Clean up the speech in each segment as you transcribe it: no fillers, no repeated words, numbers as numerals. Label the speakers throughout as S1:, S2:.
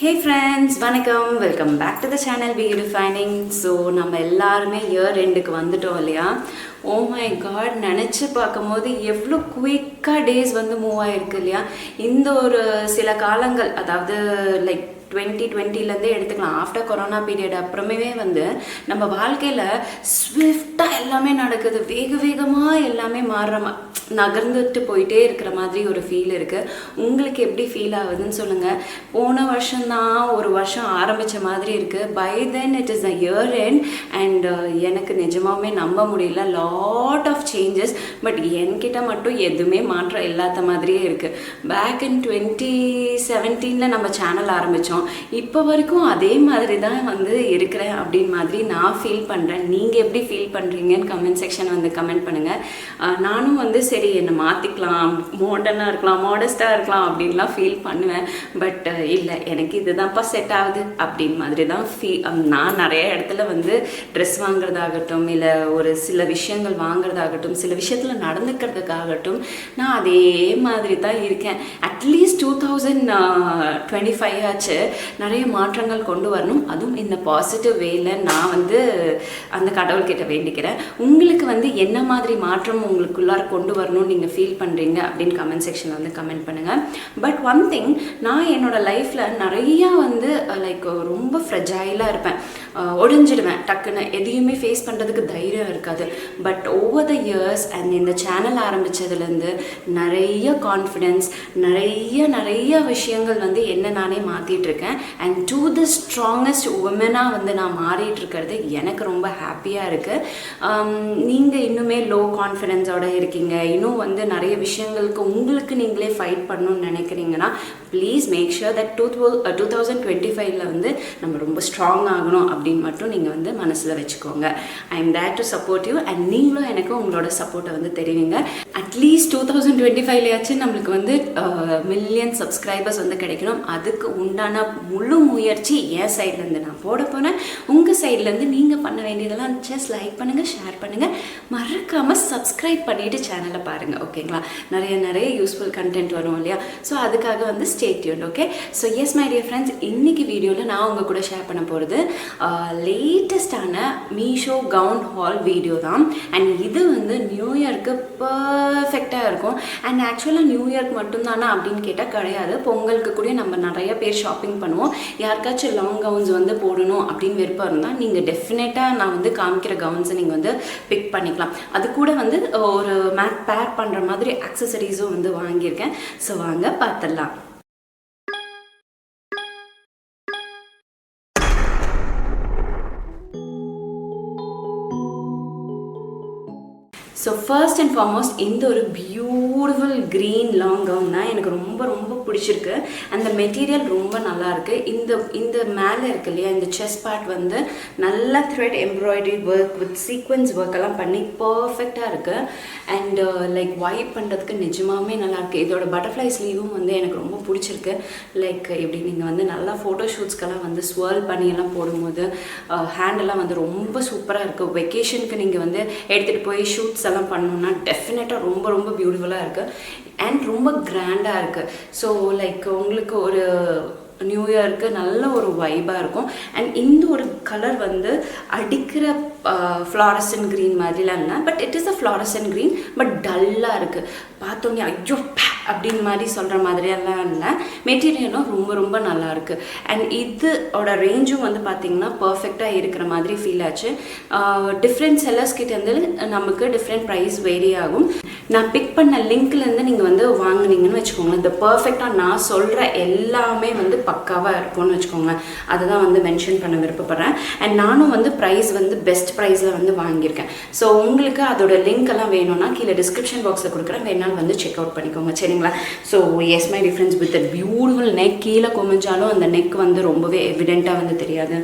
S1: Hey friends, vanakkam, welcome back to the channel Beaudefining. So நம்ம எல்லாரும் year எண்டுக்கு வந்துட்டோம் இல்லையா? Oh my god, நினைச்சு பார்க்கும்போது எவ்வளோ குயிக்கா டேஸ் வந்து மூவ் ஆயிருக்கு இல்லையா? இந்த ஒரு சில காலங்கள், அதாவது லைக் 2020லேருந்தே எடுத்துக்கலாம். ஆஃப்டர் கொரோனா பீரியட் அப்புறமே வந்து நம்ம வாழ்க்கையில் ஸ்விஃப்டாக எல்லாமே நடக்குது, வேக வேகமாக எல்லாமே நகர்ந்துட்டு போயிட்டே இருக்கிற மாதிரி ஒரு ஃபீல் இருக்குது. உங்களுக்கு எப்படி ஃபீல் ஆகுதுன்னு சொல்லுங்கள். போன வருஷம்தான் ஒரு வருஷம் ஆரம்பித்த மாதிரி இருக்குது. By then it is the year end and எனக்கு நிஜமாகவே நம்ப முடியல. லாட் ஆஃப் சேஞ்சஸ், பட் என்கிட்ட மட்டும் எதுவுமே மாற்றம் இல்லாத மாதிரியே இருக்குது. பேக் இன் 2017 நம்ம சேனல் ஆரம்பித்தோம். இப்போ வரைக்கும் அதே மாதிரி தான் வந்து இருக்கிறேன் அப்படின்னு மாதிரி நான் ஃபீல் பண்ணுறேன். நீங்கள் எப்படி ஃபீல் பண்ணுறீங்கன்னு கமெண்ட் செக்ஷன் வந்து கமெண்ட் பண்ணுங்கள். நானும் வந்து சரி என்னை மாற்றிக்கலாம், மாடர்னாக இருக்கலாம், மாடஸ்ட்டாக இருக்கலாம் அப்படின்லாம் ஃபீல் பண்ணுவேன். பட் இல்லை, எனக்கு இதுதான்ப்பா செட் ஆகுது அப்படின்னு மாதிரி தான் நான் நிறைய இடத்துல வந்து ட்ரெஸ் வாங்குறதாகட்டும், இல்லை ஒரு சில விஷயங்கள் வாங்குறதாகட்டும், சில விஷயத்தில் நடந்துக்கிறதுக்காகட்டும், நான் அதே மாதிரி தான் இருக்கேன். அட்லீஸ்ட் 2025 ஆச்சு நிறைய மாற்றங்கள் கொண்டு வரணும், அதுவும் இந்த பாசிட்டிவ் வேல நான் வந்து அந்த கடவுள்கிட்ட வேண்டிக்கிறேன். உங்களுக்கு வந்து என்ன மாதிரி மாற்றம் உங்களுக்குள்ளார கொண்டு வரணும்னு நீங்கள் ஃபீல் பண்ணுறீங்க அப்படின்னு கமெண்ட் செக்ஷனில் வந்து கமெண்ட் பண்ணுங்கள். பட் ஒன் திங், நான் என்னோடய லைஃப்பில் நிறையா வந்து லைக் ரொம்ப ஃப்ரெஜைலாக இருப்பேன், ஒடிஞ்சிடுவேன் டக்குன்னு, எதையுமே ஃபேஸ் பண்ணுறதுக்கு தைரியம் இருக்காது. But over the years and இந்த சேனல் ஆரம்பித்ததுலேருந்து நிறைய கான்ஃபிடென்ஸ், நிறைய விஷயங்கள் வந்து என்ன நானே மாற்றிட்டு இருக்கேன். அண்ட் டு தி ஸ்ட்ராங்கஸ்ட் உமனாக வந்து நான் மாறிட்டு இருக்கிறது எனக்கு ரொம்ப ஹாப்பியாக இருக்குது. நீங்கள் இன்னுமே லோ கான்ஃபிடென்ஸோடு இருக்கீங்க, இன்னும் வந்து நிறைய விஷயங்களுக்கு உங்களுக்கு நீங்களே ஃபைட் பண்ணணும்னு நினைக்கிறீங்கன்னா ப்ளீஸ் மேக் ஷுர் தட் 2025 வந்து நம்ம ரொம்ப ஸ்ட்ராங் ஆகணும் அப்படின்னு மட்டும் நீங்கள் வந்து மனசில் வச்சுக்கோங்க. I am there to support you and நீங்களும் எனக்கு உங்களோட சப்போர்ட்டை வந்து தெரிவிங்க. அட்லீஸ்ட் 2025 நம்மளுக்கு வந்து மில்லியன் சப்ஸ்கிரைபர்ஸ் வந்து கிடைக்கணும். அதுக்கு உண்டான முழு முயற்சி என் சைட்லேருந்து நான் போட போனேன். உங்கள் சைட்லேருந்து நீங்கள் பண்ண வேண்டியதெல்லாம் ஜஸ்ட் லைக் பண்ணுங்கள், ஷேர் பண்ணுங்கள், மறக்காமல் சப்ஸ்கிரைப் பண்ணிவிட்டு சேனலை பாருங்கள். ஓகேங்களா? நிறைய யூஸ்ஃபுல் கண்டென்ட் வரும் இல்லையா? ஸோ அதுக்காக வந்து stay tuned. Okay, so yes my dear friends, இன்றைக்கி வீடியோவில் நான் உங்கள் கூட ஷேர் பண்ண போகிறது லேட்டஸ்டான மீஷோ கவுன் ஹால் வீடியோ தான். அண்ட் இது வந்து நியூ இயர்க்கு பர்ஃபெக்டாக இருக்கும். அண்ட் ஆக்சுவலாக நியூ இயர்க்கு மட்டும்தானா அப்படின்னு கேட்டால் கிடையாது. பொங்கலுக்கு கூட நம்ம நிறைய பேர் ஷாப்பிங் பண்ணுவோம். யாருக்காச்சும் லாங் கவுன்ஸ் வந்து போடணும் அப்படின்னு விருப்பம் இருந்தால் நீங்கள் டெஃபினட்டாக நான் வந்து காமிக்கிற கவுன்ஸை நீங்கள் வந்து பிக் பண்ணிக்கலாம். அது கூட வந்து ஒரு மேட் பேர் பண்ணுற மாதிரி ஆக்சசரிஸும் வந்து வாங்கியிருக்கேன். ஸோ வாங்க பார்த்துடலாம். ஸோ ஃபர்ஸ்ட் அண்ட் ஃபார்மோஸ்ட் இந்த ஒரு பியூட்டிஃபுல் க்ரீன் லாங் கவுன் தான் எனக்கு ரொம்ப பிடிச்சிருக்கு. அந்த மெட்டீரியல் ரொம்ப நல்லாயிருக்கு. இந்த மேலே இருக்கு இல்லையா, இந்த செஸ்ட் பார்ட் வந்து நல்ல thread embroidery work with sequins work எல்லாம் பண்ணி பர்ஃபெக்டாக இருக்குது. அண்ட் லைக் வைப் பண்ணுறதுக்கு நிஜமாகவே நல்லாயிருக்கு. இதோட பட்டர்ஃப்ளை ஸ்லீவும் வந்து எனக்கு ரொம்ப பிடிச்சிருக்கு. லைக் எப்படி நீங்கள் வந்து நல்லா ஃபோட்டோ ஷூட்ஸ்க்கெல்லாம் வந்து ஸ்வர்ல் பண்ணியெல்லாம் போடும்போது ஹேண்டெல்லாம் வந்து ரொம்ப சூப்பராக இருக்குது. வெக்கேஷனுக்கு நீங்கள் வந்து எடுத்துகிட்டு போய் ஷூட்ஸ் எல்லாம் பண்ணணும்னா டெஃபினட்டாக ரொம்ப பியூட்டிஃபுல்லாக இருக்குது அண்ட் ரொம்ப கிராண்டாக இருக்குது. ஸோ லைக் உங்களுக்கு ஒரு நியூ இயருக்கு நல்ல ஒரு வைபாக இருக்கும். அண்ட் இந்த ஒரு கலர் வந்து அடிக்கிற ஃப்ளாரசன் க்ரீன் மாதிரிலாம் இல்லை, but it is a fluorescent green, but டல்லாக இருக்குது. பார்த்தோன்னே ஐயோ அப்படின்னு மாதிரி சொல்கிற மாதிரியெல்லாம் இல்லை. மெட்டீரியலும் ரொம்ப நல்லாயிருக்கு. அண்ட் இதோட ரேஞ்சும் வந்து பார்த்திங்கன்னா பர்ஃபெக்டாக இருக்கிற மாதிரி ஃபீல் ஆச்சு. டிஃப்ரெண்ட் செல்லர்ஸ் கிட்டேருந்து நமக்கு டிஃப்ரெண்ட் ப்ரைஸ் வேரி ஆகும். நான் பிக் பண்ண லிங்க்லேருந்து நீங்கள் வந்து வாங்கினீங்கன்னு வச்சுக்கோங்களேன், இந்த பர்ஃபெக்டாக நான் சொல்கிற எல்லாமே வந்து பக்காவாக இருக்கும்னு வச்சுக்கோங்களேன். அதை தான் வந்து மென்ஷன் பண்ண விருப்பப்படுறேன். அண்ட் நானும் வந்து ப்ரைஸ் வந்து பெஸ்ட் ப்ரைஸில் வந்து வாங்கியிருக்கேன். ஸோ உங்களுக்கு அதோட லிங்க் எல்லாம் வேணும்னா கீழே டிஸ்கிரிப்ஷன் பாக்ஸில் கொடுக்குறேன், வேணாலும் வந்து செக் அவுட் பண்ணிக்கோங்க. சரிங்களா? So yes my difference with beautiful neck. கீழே குமிஞ்சாலும் அந்த நெக் வந்து ரொம்பவே எவிடெண்ட்டாக வந்து தெரியாது.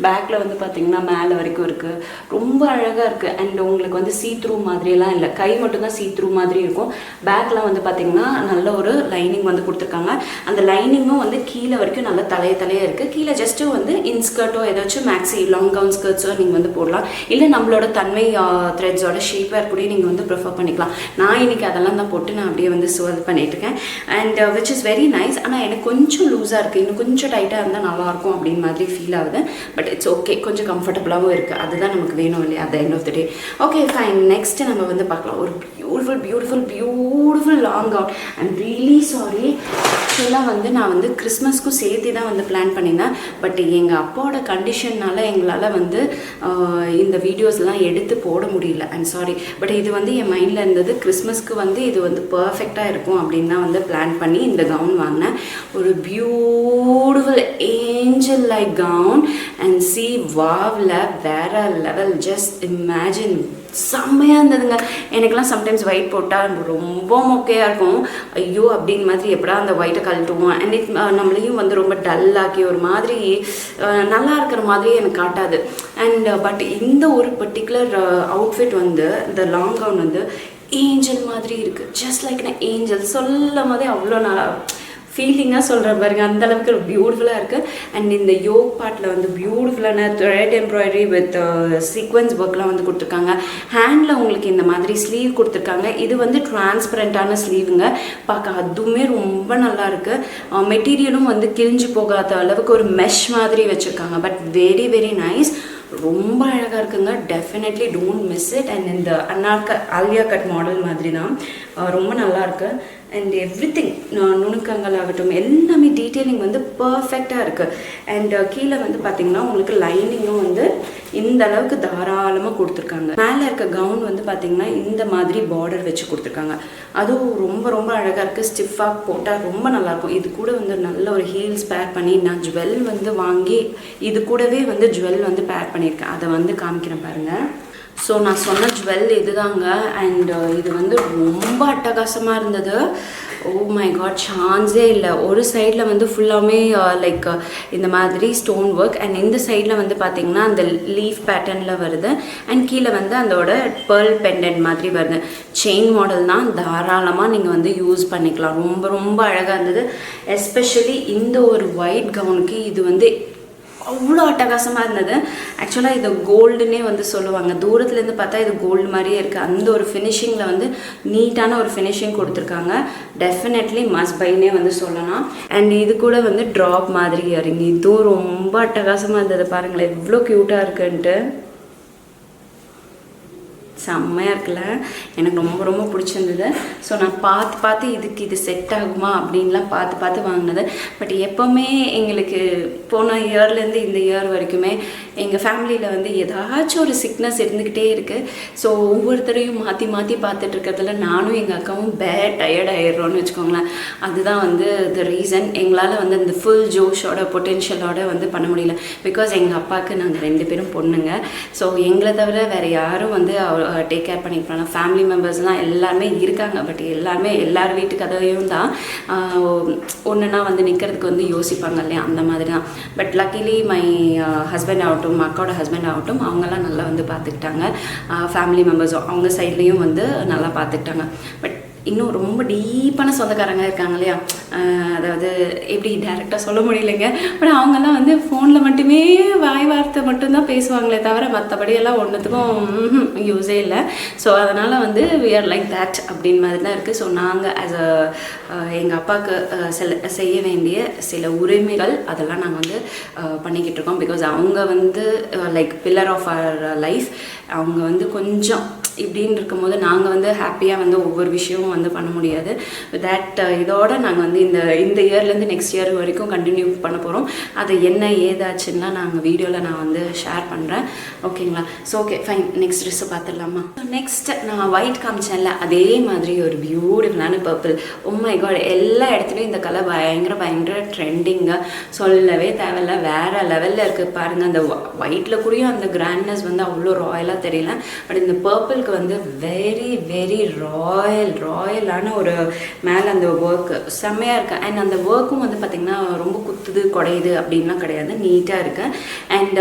S1: பேக்கில் வந்து பார்த்திங்கன்னா மேலே வரைக்கும் இருக்குது, ரொம்ப அழகாக இருக்குது. அண்ட் உங்களுக்கு வந்து சீ த்ரூ மாதிரியெல்லாம் இல்லை, கை மட்டும்தான் சீ த்ரூ மாதிரி இருக்கும். பேக்கில் வந்து பார்த்திங்கன்னா நல்ல ஒரு லைனிங் வந்து கொடுத்துருக்காங்க. அந்த லைனிங்கும் வந்து கீழே வரைக்கும் நல்ல தலையாக இருக்குது. கீழே ஜஸ்ட்டு வந்து இன்ஸ்கர்ட்டோ ஏதாச்சும் மேக்ஸி லாங் கவுன் ஸ்கர்ட்ஸோ நீங்கள் வந்து போடலாம். இல்லை நம்மளோட தன்மை த்ரெட்ஸோட ஷேப்வேர் கூட நீங்கள் வந்து ப்ரிஃபர் பண்ணிக்கலாம். நான் இன்றைக்கி அதெல்லாம் தான் போட்டு நான் அப்படியே வந்து ஸ்வெல் பண்ணிட்டுருக்கேன். And which is very nice. ஆனால் எனக்கு கொஞ்சம் லூஸாக இருக்குது, இன்னும் கொஞ்சம் டைட்டாக இருந்தால் நல்லாயிருக்கும் அப்படின்னு மாதிரி ஃபீல் ஆகுது. பட் இட்ஸ் ஓகே, கொஞ்சம் கம்ஃபர்டபுளாகவும் இருக்குது. அதுதான் நமக்கு வேணும் இல்லையா at the end of the day. Okay fine, next நம்ம வந்து பார்க்கலாம் ஒரு beautiful long gown. I'm really sorry, ஆக்சுவலாக வந்து நான் வந்து கிறிஸ்மஸ்க்கும் சேர்த்து தான் வந்து பிளான் பண்ணியிருந்தேன். பட் எங்கள் அப்பாவோட கண்டிஷன்னால எங்களால் வந்து இந்த வீடியோஸ்லாம் எடுத்து போட முடியல. I'm sorry. பட் இது வந்து என் மைண்டில் இருந்தது, கிறிஸ்மஸ்க்கு வந்து இது வந்து பர்ஃபெக்டாக இருக்கும் அப்படின்னு தான் வந்து பிளான் பண்ணி இந்த கவுன் வாங்கினேன். ஒரு beautiful angel like gown. And சி வாவ்ல வேற லெவல். ஜஸ்ட் இமேஜின், செம்மையாக இருந்ததுங்க. எனக்குலாம் சம்டைம்ஸ் ஒயிட் போட்டால் ரொம்ப மொக்கையாக இருக்கும். ஐயோ அப்படின்னு மாதிரி எப்படா அந்த ஒயிட்டை கழட்டுவோம். அண்ட் இட் நம்மளையும் வந்து ரொம்ப டல்லாக்கி ஒரு மாதிரி நல்லா இருக்கிற மாதிரியே எனக்கு காட்டாது. அண்ட் பட் இந்த ஒரு பர்டிகுலர் அவுட்ஃபிட் வந்து இந்த லாங் கவுன் வந்து ஏஞ்சல் மாதிரி இருக்குது. ஜஸ்ட் லைக் நான் ஏஞ்சல் சொல்லும் போதே அவ்வளோ நல்லா ஃபீலிங்காக சொல்கிற பாருங்க, அந்தளவுக்கு பியூட்டிஃபுல்லாக இருக்குது. அண்ட் இந்த யோக் பார்ட்டில் வந்து பியூட்டிஃபுல்லான த்ரெட் எம்ப்ராய்டரி வித் சீக்வன்ஸ் ஒர்க்லாம் வந்து கொடுத்துருக்காங்க. ஹேண்டில் உங்களுக்கு இந்த மாதிரி ஸ்லீவ் கொடுத்துருக்காங்க. இது வந்து டிரான்ஸ்பரண்ட்டான ஸ்லீவுங்க, பார்க்க அதுவுமே ரொம்ப நல்லா இருக்குது. மெட்டீரியலும் வந்து கிழிஞ்சு போகாத அளவுக்கு ஒரு மெஷ் மாதிரி வச்சுருக்காங்க. பட் வெரி வெரி நைஸ், ரொம்ப அழகாக இருக்குங்க. Definitely don't miss it. And இந்த ஆலியா கட் மாடல் மாதிரி தான், ரொம்ப நல்லாயிருக்கு. அண்ட் எவ்ரி திங், நுணுக்கங்கள் ஆகட்டும் எல்லாமே டீட்டெயிலிங் வந்து பர்ஃபெக்டாக இருக்குது. அண்ட் கீழே வந்து பார்த்திங்கன்னா உங்களுக்கு லைனிங்கும் வந்து இந்த அளவுக்கு தாராளமாக கொடுத்துருக்காங்க. மேலே இருக்க கவுன் வந்து பார்த்திங்கன்னா இந்த மாதிரி பார்டர் வச்சு கொடுத்துருக்காங்க. அதுவும் ரொம்ப ரொம்ப அழகாக இருக்குது. ஸ்டிஃபாக போட்டால் ரொம்ப நல்லாயிருக்கும். இது கூட வந்து நல்ல ஒரு ஹீல்ஸ் பேர் பண்ணி நான் ஜுவல் வந்து வாங்கி இது கூடவே வந்து ஜுவல் வந்து பேர் பண்ணியிருக்கேன். அதை வந்து காமிக்கிறேன் பாருங்கள். ஸோ நான் சொன்ன ஜுவல் இதுதாங்க. அண்ட் இது வந்து ரொம்ப அட்டகாசமாக இருந்தது. ஓ மை காட், சான்ஸே இல்லை. ஒரு சைடில் வந்து ஃபுல்லாமே லைக் இந்த மாதிரி ஸ்டோன் ஒர்க். அண்ட் இந்த சைடில் வந்து பார்த்திங்கன்னா அந்த லீஃப் பேட்டர்னில் வருது. அண்ட் கீழே வந்து அதோட பேர்ல் பெண்டன்ட் மாதிரி வருது. செயின் மாடல் தான், தாராளமாக நீங்கள் வந்து யூஸ் பண்ணிக்கலாம். ரொம்ப ரொம்ப அழகாக இருந்தது. எஸ்பெஷலி இந்த ஒரு ஒயிட் கவுனுக்கு இது வந்து அவ்வளோ அட்டகாசமாக இருந்தது. ஆக்சுவலாக இது கோல்டுன்னே வந்து சொல்லுவாங்க. தூரத்துலேருந்து பார்த்தா இது கோல்டு மாதிரியே இருக்குது. அந்த ஒரு ஃபினிஷிங்கில் வந்து நீட்டான ஒரு ஃபினிஷிங் கொடுத்துருக்காங்க. டெஃபினெட்லி மஸ்ட் பைனே வந்து சொல்லலாம். அண்ட் இது கூட வந்து ட்ராப் மாதிரி இறங்கி இதுவும் ரொம்ப அட்டகாசமாக இருந்தது. பாருங்களேன் எவ்வளோ க்யூட்டாக இருக்குன்ட்டு. செம்மையாக இருக்குல்ல, எனக்கு ரொம்ப ரொம்ப பிடிச்சிருந்தது. ஸோ நான் பார்த்து இதுக்கு இது செட் ஆகுமா அப்படின்லாம் பார்த்து வாங்கினது. பட் எப்போவுமே எங்களுக்கு போன இயர்லேருந்து இந்த இயர் வரைக்குமே எங்கள் ஃபேமிலியில் வந்து ஏதாச்சும் ஒரு சிக்னஸ் இருந்துக்கிட்டே இருக்குது. ஸோ ஒவ்வொருத்தரையும் மாற்றி பார்த்துட்ருக்கிறதுல நானும் எங்கள் அக்காவும் டயர்ட் ஆகிடுறோன்னு வச்சுக்கோங்களேன். அதுதான் வந்து த ரீசன். எங்களால் வந்து அந்த ஃபுல் ஜோஷோட பொட்டென்ஷியலோட வந்து பண்ண முடியல. பிகாஸ் எங்கள் அப்பாவுக்கு நாங்கள் 2 பேரும் பொண்ணுங்க. ஸோ எங்களை தவிர வேறு யாரும் வந்து டேக் கேர் பண்ணிக்கலாம். ஃபேமிலி மெம்பர்ஸ்லாம் எல்லாருமே இருக்காங்க. பட் எல்லார் வீட்டு கதையும் தான் ஒன்றுனா வந்து நிற்கிறதுக்கு வந்து யோசிப்பாங்க இல்லையா, அந்த மாதிரி தான். பட் லக்கிலி மை ஹஸ்பண்ட் ஆகட்டும், அக்காவோட ஹஸ்பண்ட் ஆகட்டும், அவங்கெல்லாம் நல்லா வந்து பார்த்துக்கிட்டாங்க. ஃபேமிலி மெம்பர்ஸும் அவங்க சைட்லேயும் வந்து நல்லா பார்த்துக்கிட்டாங்க. பட் இன்னும் ரொம்ப டீப்பான சொந்தக்காரங்க இருக்காங்க இல்லையா, அதாவது எப்படி டேரெக்டாக சொல்ல முடியலைங்க. பட் அவங்கெல்லாம் வந்து ஃபோனில் மட்டுமே வாய் வார்த்தை மட்டும்தான் பேசுவாங்களே தவிர மற்றபடியெல்லாம் ஒன்றுத்துக்கும் யூஸே இல்லை. ஸோ அதனால் வந்து we are like that அப்படின்னு மாதிரி தான் இருக்குது. ஸோ நாங்கள் ஆஸ் எங்கள் அப்பாவுக்கு செய்ய வேண்டிய சில உரிமைகள் அதெல்லாம் நாங்கள் வந்து பண்ணிக்கிட்டு இருக்கோம். பிகாஸ் அவங்க வந்து like pillar of our life. அவங்க வந்து கொஞ்சம் இப்படின்னு இருக்கும்போது நாங்கள் வந்து ஹாப்பியாக வந்து ஒவ்வொரு விஷயமும் வந்து பண்ண முடியாது. தட் இதோட நாங்கள் வந்து இந்த இயர்லேருந்து நெக்ஸ்ட் இயர் வரைக்கும் கண்டினியூ பண்ண போகிறோம். அது என்ன ஏதாச்சுன்னா நாங்கள் வீடியோவில் நான் வந்து ஷேர் பண்ணுறேன். ஓகேங்களா? ஸோ ஓகே ஃபைன், நெக்ஸ்ட் ட்ரெஸ்ஸை பார்த்துடலாமா? ஸோ நெக்ஸ்ட் நான் ஒயிட் காமிச்சேன்ல, அதே மாதிரி ஒரு பியூட்டிஃபுல்லான பர்பிள். ஓ மை காட், எல்லா இடத்துலையும் இந்த கலர் பயங்கர ட்ரெண்டிங்காக சொல்லவே தேவையில்ல. வேறு லெவலில் இருக்குது பாருங்கள். அந்த ஒயிட்டில் கூடயும் அந்த கிராண்ட்னஸ் வந்து அவ்வளோ ராயலாக தெரியல. பட் இந்த பர்பிள் பேங்கிளுக்கு வந்து வெரி ராயலான ஒரு மேலே அந்த ஒர்க்கு செம்மையாக இருக்கு. அண்ட் அந்த ஒர்க்கும் வந்து பார்த்திங்கன்னா ரொம்ப குத்துது குடையுது அப்படின்லாம் கிடையாது, நீட்டாக இருக்கு. அண்ட்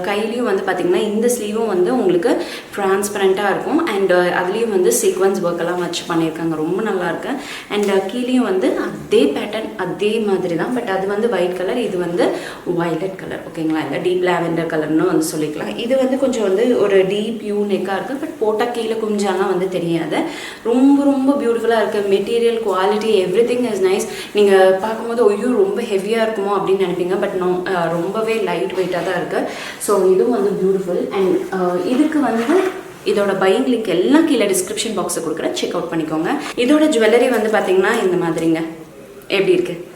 S1: கையிலையும் வந்து பார்த்திங்கன்னா இந்த ஸ்லீவும் வந்து உங்களுக்கு டிரான்ஸ்பரண்ட்டாக இருக்கும். அண்ட் அதுலேயும் வந்து சீக்வன்ஸ் ஒர்க்கெல்லாம் வச்சு பண்ணியிருக்காங்க, ரொம்ப நல்லாயிருக்கு. அண்ட் கீழேயும் வந்து அதே பேட்டர்ன் அதே மாதிரி தான், பட் அது வந்து ஒயிட் கலர், இது வந்து வயலட் கலர். ஓகேங்களா, இல்லை டீப் லாவெண்டர் கலர்னு வந்து சொல்லிக்கலாம். இது வந்து கொஞ்சம் வந்து ஒரு டீப் யூ நெக்காக இருக்குது, பட் போட்டால் கீழே குஞ்சாலாம் வந்து தெரியாது. ரொம்ப பியூட்டிஃபுல்லாக இருக்குது. Material quality everything is nice. நீங்கள் பார்க்கும்போது ஐயோ ரொம்ப ஹெவியாக இருக்குமோ அப்படின்னு நினைப்பீங்க, பட் ரொம்பவே லைட் வெயிட்டாக தான் இருக்குது. ஸோ இதுவும் வந்து பியூட்டிஃபுல். அண்ட் இதுக்கு வந்து இதோட பையிங் லிங்க் எல்லாம் கீழே டிஸ்கிரிப்ஷன் பாக்ஸை கொடுக்குறேன், செக் அவுட் பண்ணிக்கோங்க. இதோட ஜுவல்லரி வந்து பார்த்தீங்கன்னா இந்த மாதிரிங்க. எப்படி இருக்குது,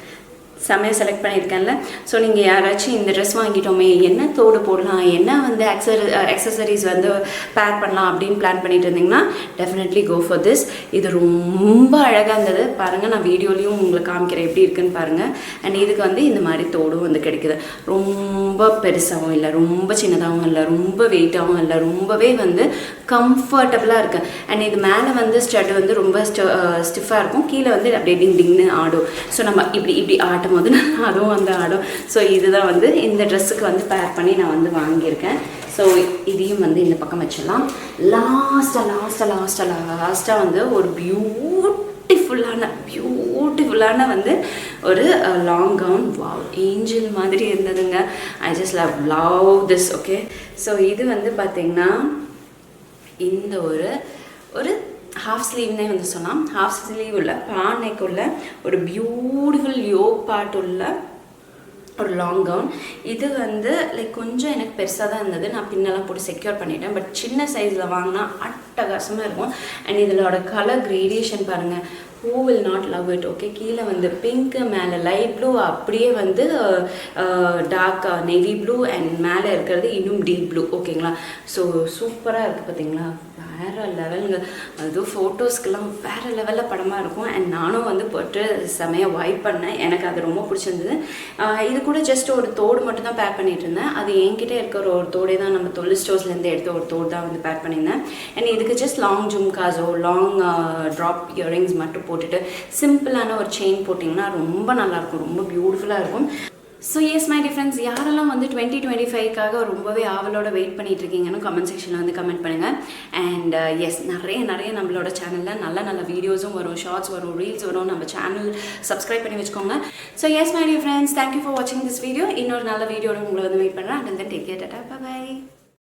S1: செம்மையாக செலக்ட் பண்ணியிருக்கேன்ல. ஸோ நீங்கள் யாராச்சும் இந்த ட்ரெஸ் வாங்கிட்டோமே என்ன தோடு போடலாம், என்ன வந்து அக்சசரிஸ் வந்து பேர் பண்ணலாம் அப்படின்னு பிளான் பண்ணிட்டு இருந்தீங்கன்னா டெஃபினெட்லி கோ ஃபார் திஸ். இது ரொம்ப அழகாக இருந்தது பாருங்கள், நான் வீடியோலையும் உங்களுக்கு காமிக்கிறேன் எப்படி இருக்குன்னு பாருங்கள். அண்ட் இதுக்கு வந்து இந்த மாதிரி தோடும் வந்து கிடைக்குது. ரொம்ப பெருசாகவும் இல்லை, ரொம்ப சின்னதாகவும் இல்லை, ரொம்ப வெயிட்டாகவும் இல்லை, ரொம்பவே வந்து கம்ஃபர்டபுளாக இருக்குது. அண்ட் இது மேலே வந்து ஸ்டட் வந்து ரொம்ப ஸ்டிஃபாக இருக்கும், கீழே வந்து அப்படியே டிங்னு ஆடும். ஸோ நம்ம இப்படி ஆட்டும் போது அதுவும் வந்து ஆடும். ஸோ இதுதான் வந்து இந்த ட்ரெஸ்ஸுக்கு வந்து பேர் பண்ணி நான் வந்து வாங்கியிருக்கேன். ஸோ இதையும் வந்து இந்த பக்கம் வச்சிடலாம். லாஸ்ட்டாக வந்து ஒரு பியூட்டிஃபுல்லான வந்து ஒரு லாங் கவுன். வாவ், ஏஞ்சல் மாதிரி இருந்ததுங்க. I just love this. Okay, so இது வந்து பார்த்திங்கன்னா இந்த ஒரு ஹாஃப் ஸ்லீவ்னே வந்து சொல்லலாம். ஹாஃப் ஸ்லீவ் உள்ள பானைக்கு உள்ள ஒரு பியூட்டிஃபுல் யோக் பார்ட் உள்ள ஒரு லாங் கவுன். இது வந்து லைக் கொஞ்சம் எனக்கு பெருசாக தான் இருந்தது, நான் பின்னெல்லாம் போட்டு செக்யூர் பண்ணிட்டேன். பட் சின்ன சைஸில் வாங்கினா அட்டகாசமாக இருக்கும். அண்ட் இதோட கலர் கிரேடியேஷன் பாருங்கள், who will not love it. Okay, கீழே வந்து பிங்க்கு, மேலே லைட் ப்ளூ, அப்படியே வந்து டார்க் நேவி ப்ளூ, அண்ட் மேலே இருக்கிறது இன்னும் டீப் ப்ளூ. ஓகேங்களா, ஸோ சூப்பராக இருக்குது பார்த்தீங்களா, வேறு லெவலுங்க. அதுவும் ஃபோட்டோஸ்க்கெல்லாம் வேறு லெவலில் படமாக இருக்கும். அண்ட் நானும் வந்து போட்டு செமையாக வைப் பண்ணேன், எனக்கு அது ரொம்ப பிடிச்சிருந்தது. இது கூட ஜஸ்ட் ஒரு தோடு மட்டும் தான் பேர் பண்ணிட்டு இருந்தேன். அது என்கிட்ட இருக்கிற ஒரு தோடே தான், நம்ம தொழில் ஸ்டோர்ஸ்லேருந்து எடுத்த ஒரு தோடு தான் வந்து பேர் பண்ணியிருந்தேன். அண்ட் இதுக்கு ஜஸ்ட் லாங் ஜும்காஸோ லாங் ட்ராப் இயரிங்ஸ் மட்டும் போட்டுட்டு சிம்பிளான ஒரு செயின் போட்டிங்கன்னா ரொம்ப நல்லாயிருக்கும், ரொம்ப பியூட்டிஃபுல்லாக இருக்கும். ஸோ எஸ் மை டிஃப்ரெண்ட்ஸ், யாரெல்லாம் வந்து 2025க்காக ரொம்பவே ஆவலோட வெயிட் பண்ணிட்டு இருக்கீங்கன்னு கமெண்ட் செக்ஷனில் வந்து கமெண்ட் பண்ணுங்கள். அண்ட் எஸ், நிறைய நம்மளோட சேனலில் நல்ல வீடியோஸும் வரும், ஷார்ட்ஸ் வரும், ரீல்ஸ் வரும். நம்ம சேனல் சப்ஸ்கிரைப் பண்ணி வச்சுக்கோங்க. So yes my dear friends, thank you for வாட்சிங் திஸ் வீடியோ. இன்னொரு நல்ல வீடியோட உங்களை வந்து வெயிட் பண்ணுறேன். And then take care, tata, by.